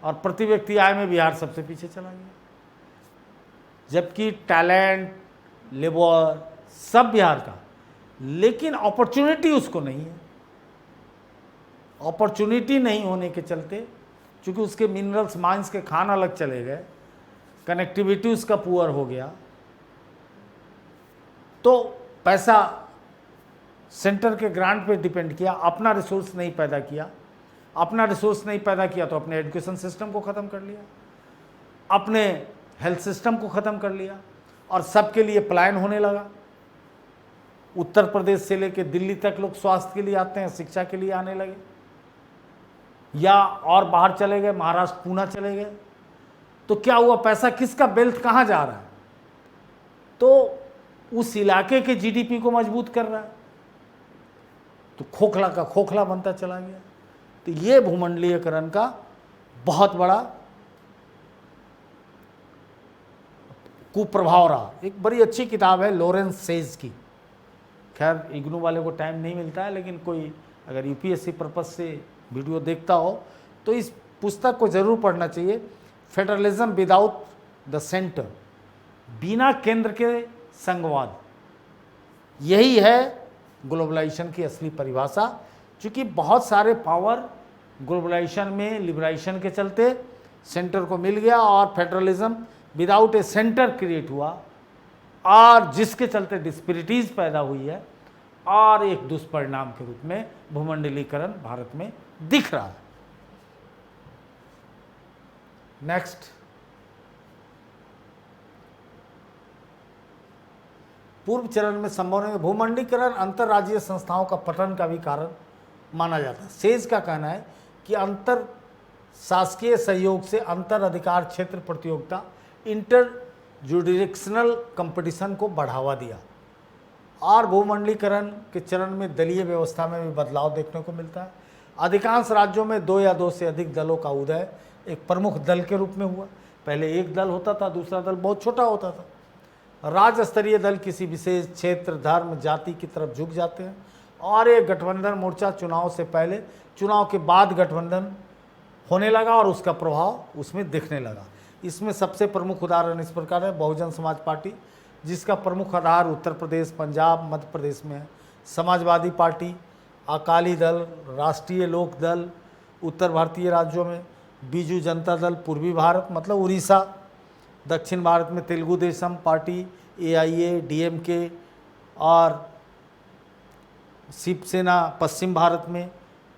और प्रति व्यक्ति आय में बिहार सबसे पीछे चला गया, जबकि टैलेंट, लेबर सब बिहार का, लेकिन अपॉर्चुनिटी उसको नहीं है। अपॉर्चुनिटी नहीं होने के चलते, चूँकि उसके मिनरल्स माइंस के खान अलग चले गए, कनेक्टिविटी उसका पुअर हो गया, तो पैसा सेंटर के ग्रांट पे डिपेंड किया, अपना रिसोर्स नहीं पैदा किया। अपना रिसोर्स नहीं पैदा किया तो अपने एजुकेशन सिस्टम को ख़त्म कर लिया, अपने हेल्थ सिस्टम को ख़त्म कर लिया, और सबके लिए पलायन होने लगा। उत्तर प्रदेश से लेकर दिल्ली तक लोग स्वास्थ्य के लिए आते हैं, शिक्षा के लिए आने लगे, या और बाहर चले गए, महाराष्ट्र पूना चले गए। तो क्या हुआ, पैसा किसका, वेल्थ कहाँ जा रहा है, तो उस इलाके के जीडीपी को मजबूत कर रहा है, तो खोखला का खोखला बनता चला गया। तो ये भूमंडलीयकरण का बहुत बड़ा कुप्रभाव रहा। एक बड़ी अच्छी किताब है लॉरेंस सेज की, खैर इग्नू वाले को टाइम नहीं मिलता है, लेकिन कोई अगर यूपीएससी पर्पज से वीडियो देखता हो तो इस पुस्तक को जरूर पढ़ना चाहिए। फेडरलिज्म विदाउट द सेंटर, बिना केंद्र के संघवाद, यही है ग्लोबलाइजेशन की असली परिभाषा। क्योंकि बहुत सारे पावर ग्लोबलाइजेशन में लिबराइजेशन के चलते सेंटर को मिल गया और फेडरलिज्म विदाउट ए सेंटर क्रिएट हुआ, और जिसके चलते डिस्पैरिटीज पैदा हुई है, और एक दुष्परिणाम के रूप में भूमंडलीकरण भारत में दिख रहा है। नेक्स्ट, पूर्व चरण में संभव नहीं। भूमंडलीकरण अंतर्राज्यीय संस्थाओं का पतन का भी कारण माना जाता है। सेज का कहना है कि अंतर शासकीय सहयोग से अंतर अधिकार क्षेत्र प्रतियोगिता, इंटर जुडिशनल कंपटीशन को बढ़ावा दिया, और भूमंडलीकरण के चरण में दलीय व्यवस्था में भी बदलाव देखने को मिलता है। अधिकांश राज्यों में 2 या 2 से अधिक दलों का उदय एक प्रमुख दल के रूप में हुआ। पहले एक दल होता था, दूसरा दल बहुत छोटा होता था। राज्य स्तरीय दल किसी विशेष क्षेत्र, धर्म, जाति की तरफ झुक जाते हैं, और एक गठबंधन मोर्चा चुनाव से पहले, चुनाव के बाद गठबंधन होने लगा, और उसका प्रभाव उसमें दिखने लगा। इसमें सबसे प्रमुख उदाहरण इस प्रकार है, बहुजन समाज पार्टी, जिसका प्रमुख आधार उत्तर प्रदेश, पंजाब, मध्य प्रदेश में है। समाजवादी पार्टी, अकाली दल, राष्ट्रीय लोक दल उत्तर भारतीय राज्यों में, बीजू जनता दल पूर्वी भारत मतलब उड़ीसा, दक्षिण भारत में Telugu Desam party, AIA, DMK और शिवसेना पश्चिम भारत में,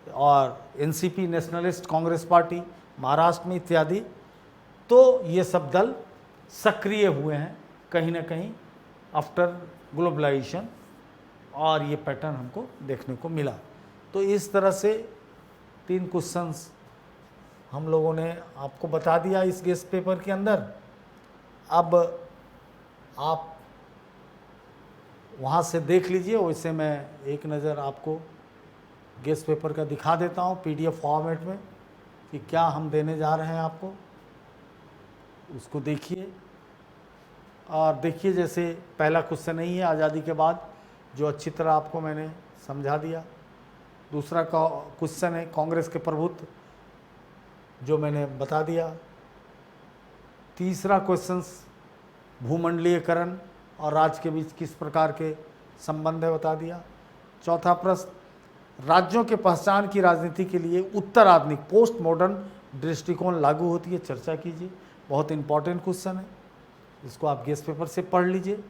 और NCP nationalist Congress party Maharashtra में इत्यादि। तो ये सब दल सक्रिय हुए हैं कहीं ना कहीं आफ्टर ग्लोबलाइजेशन, और ये पैटर्न हमको देखने को मिला। तो इस तरह से 3 क्वेश्चंस हम लोगों ने आपको बता दिया इस गेस्ट पेपर के अंदर। अब आप वहाँ से देख लीजिए, वैसे मैं एक नज़र आपको गेस्ट पेपर का दिखा देता हूँ पीडीएफ फॉर्मेट में कि क्या हम देने जा रहे हैं आपको, उसको देखिए। और देखिए, जैसे पहला क्वेश्चन नहीं है आज़ादी के बाद, जो अच्छी तरह आपको मैंने समझा दिया। दूसरा का क्वेश्चन है कांग्रेस के प्रभुत्व, जो मैंने बता दिया। तीसरा क्वेश्चन भूमंडलीयकरण और राज्य के बीच किस प्रकार के संबंध है, बता दिया। चौथा प्रश्न, राज्यों के पहचान की राजनीति के लिए उत्तराधुनिक पोस्ट मॉडर्न दृष्टिकोण लागू होती है, चर्चा कीजिए। बहुत इंपॉर्टेंट क्वेश्चन है, इसको आप गेस्ट पेपर से पढ़ लीजिए,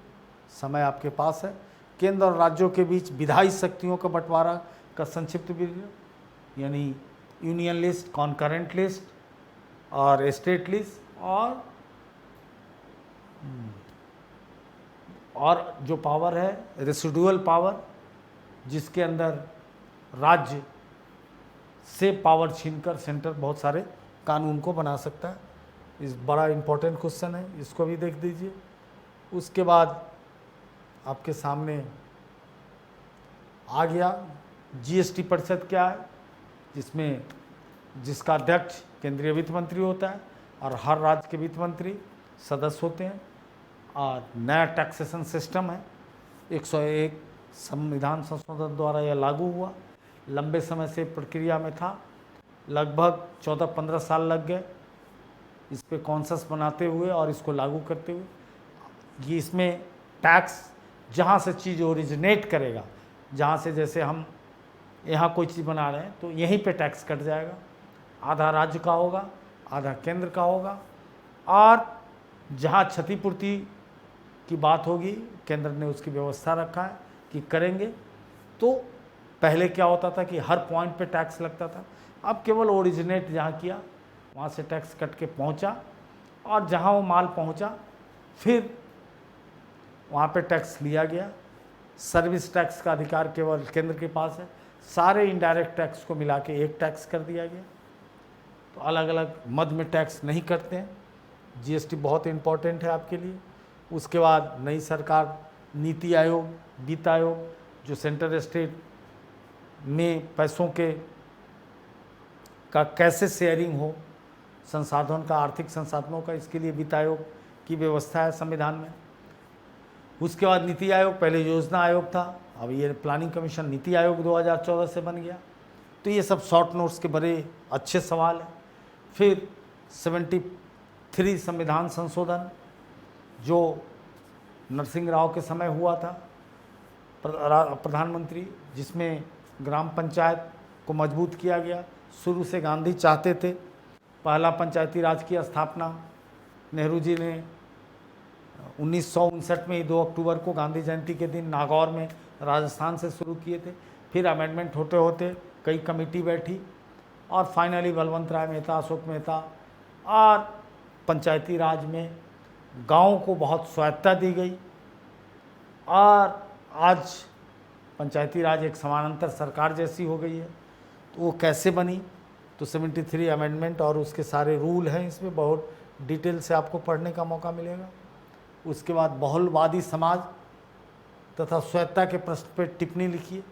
समय आपके पास है। केंद्र और राज्यों के बीच विधायी शक्तियों का बंटवारा का संक्षिप्त विवरण, यानी यूनियन लिस्ट, कॉन्करेंट लिस्ट और स्टेट लिस्ट, और जो पावर है रेसिडुअल पावर, जिसके अंदर राज्य से पावर छीनकर सेंटर बहुत सारे कानून को बना सकता है। इस बड़ा इम्पोर्टेंट क्वेश्चन है, इसको भी देख दीजिए। उसके बाद आपके सामने आ गया जीएसटी परिषद क्या है, जिसका अध्यक्ष केंद्रीय वित्त मंत्री होता है और हर राज्य के वित्त मंत्री सदस्य होते हैं। और नया टैक्सेशन सिस्टम है, 101 संविधान संशोधन द्वारा यह लागू हुआ। लंबे समय से प्रक्रिया में था, लगभग 14-15 साल लग गए इस पे कॉन्सेंसस बनाते हुए और इसको लागू करते हुए। ये इसमें टैक्स जहाँ से चीज़ ओरिजिनेट करेगा, जहाँ से जैसे हम यहाँ कोई चीज़ बना रहे हैं तो यहीं पे टैक्स कट जाएगा। आधा राज्य का होगा, आधा केंद्र का होगा। और जहाँ क्षतिपूर्ति की बात होगी, केंद्र ने उसकी व्यवस्था रखा है कि करेंगे। तो पहले क्या होता था कि हर पॉइंट पे टैक्स लगता था, अब केवल ओरिजिनेट जहाँ किया वहाँ से टैक्स कट के पहुँचा, और जहाँ वो माल पहुँचा फिर वहाँ पे टैक्स लिया गया। सर्विस टैक्स का अधिकार केवल केंद्र के पास है। सारे इनडायरेक्ट टैक्स को मिला के एक टैक्स कर दिया गया, तो अलग अलग मद में टैक्स नहीं करते हैं। जीएसटी बहुत इम्पोर्टेंट है आपके लिए। उसके बाद नई सरकार, नीति आयोग, वित्त आयोग, जो सेंट्रल स्टेट में पैसों का कैसे शेयरिंग हो, संसाधन का, आर्थिक संसाधनों का, इसके लिए वित्त आयोग की व्यवस्था है संविधान में। उसके बाद नीति आयोग, पहले योजना आयोग था, अब ये प्लानिंग कमीशन नीति आयोग 2014 से बन गया। तो ये सब शॉर्ट नोट्स के बड़े अच्छे सवाल हैं। फिर 73 संविधान संशोधन जो नरसिंह राव के समय हुआ था प्रधानमंत्री, जिसमें ग्राम पंचायत को मजबूत किया गया। शुरू से गांधी चाहते थे पहला पंचायती राज की स्थापना नेहरू जी ने 1959 में 2 अक्टूबर को गांधी जयंती के दिन नागौर में राजस्थान से शुरू किए थे। फिर अमेंडमेंट होते होते कई कमेटी बैठी और फाइनली बलवंत राय मेहता, अशोक मेहता और पंचायती राज में गाँव को बहुत स्वायत्तता दी गई। और आज पंचायती राज एक समानांतर सरकार जैसी हो गई है। तो वो कैसे बनी, तो 73 अमेंडमेंट और उसके सारे रूल हैं, इसमें बहुत डिटेल से आपको पढ़ने का मौका मिलेगा। उसके बाद बहुलवादी समाज तथा स्वायत्तता के प्रश्न पर टिप्पणी लिखिए।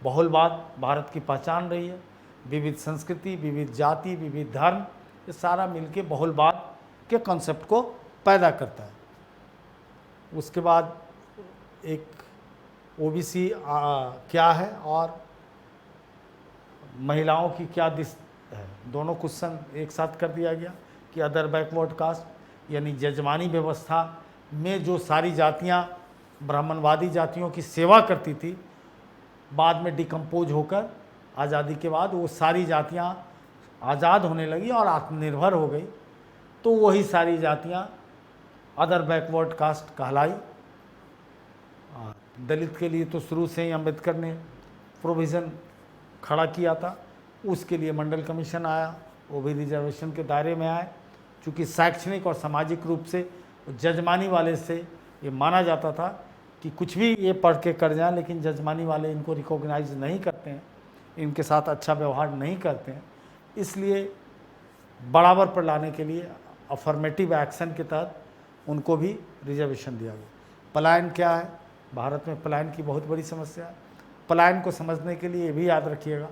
बहुलवाद भारत की पहचान रही है, विविध संस्कृति, विविध जाति, विविध धर्म, ये सारा मिलके बहुलवाद के कॉन्सेप्ट को पैदा करता है। उसके बाद एक ओबीसी क्या है और महिलाओं की क्या दिशा है, दोनों क्वेश्चन एक साथ कर दिया गया कि अदर बैकवर्ड कास्ट यानी जजमानी व्यवस्था में जो सारी जातियां ब्राह्मणवादी जातियों की सेवा करती थी, बाद में डिकम्पोज होकर आज़ादी के बाद वो सारी जातियां आज़ाद होने लगी और आत्मनिर्भर हो गई। तो वही सारी जातियां अदर बैकवर्ड कास्ट कहलाई। दलित के लिए तो शुरू से ही अंबेडकर ने प्रोविज़न खड़ा किया था, उसके लिए मंडल कमीशन आया, वो भी रिजर्वेशन के दायरे में आए। चूँकि शैक्षणिक और सामाजिक रूप से जजमानी वाले से ये माना जाता था कि कुछ भी ये पढ़ के कर जाएं, लेकिन जजमानी वाले इनको रिकॉग्नाइज नहीं करते हैं, इनके साथ अच्छा व्यवहार नहीं करते हैं। इसलिए बराबर पर लाने के लिए अफर्मेटिव एक्शन के तहत उनको भी रिजर्वेशन दिया गया। पलायन क्या है, भारत में पलायन की बहुत बड़ी समस्या है। पलायन को समझने के लिए ये भी याद रखिएगा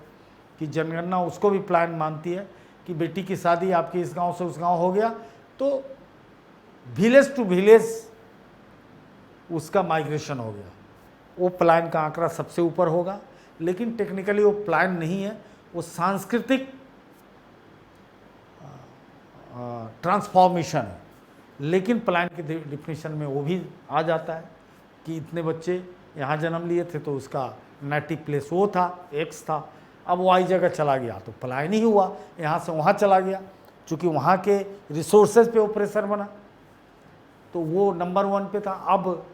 कि जनगणना उसको भी पलायन मानती है कि बेटी की शादी आपके इस गांव से उस गांव हो गया तो विलेज टू विलेज उसका माइग्रेशन हो गया, वो पलायन का आंकड़ा सबसे ऊपर होगा। लेकिन टेक्निकली वो पलायन नहीं है, वो सांस्कृतिक ट्रांसफॉर्मेशन है। लेकिन पलायन की डिफिनेशन में वो भी आ जाता है कि इतने बच्चे यहाँ जन्म लिए थे तो उसका नेटिव प्लेस वो था, एक्स था, अब वो आई जगह चला गया तो पलायन ही हुआ, यहाँ से वहाँ चला गया। चूँकि वहाँ के रिसोर्सेज पे वो प्रेशर बना तो वो नंबर 1 पे था। अब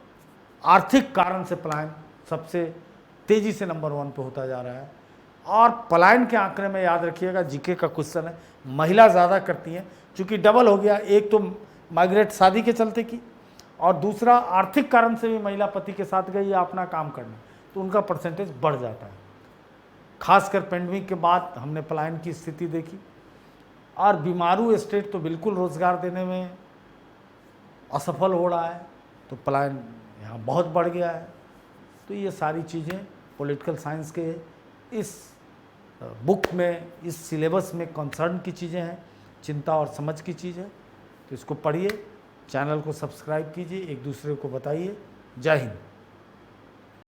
आर्थिक कारण से पलायन सबसे तेज़ी से नंबर 1 पे होता जा रहा है। और पलायन के आंकड़े में याद रखिएगा, जीके का क्वेश्चन है, महिला ज़्यादा करती हैं, चूँकि डबल हो गया, एक तो माइग्रेट शादी के चलते की और दूसरा आर्थिक कारण से भी महिला पति के साथ गई या अपना काम करने, तो उनका परसेंटेज बढ़ जाता है। खासकर पेंडेमिक के बाद हमने पलायन की स्थिति देखी, और बीमारू स्टेट तो बिल्कुल रोजगार देने में असफल हो रहा है, तो पलायन यहाँ बहुत बढ़ गया है। तो ये सारी चीज़ें पॉलिटिकल साइंस के इस बुक में, इस सिलेबस में कंसर्न की चीज़ें हैं, चिंता और समझ की चीज़ है। तो इसको पढ़िए, चैनल को सब्सक्राइब कीजिए, एक दूसरे को बताइए। जय हिंद।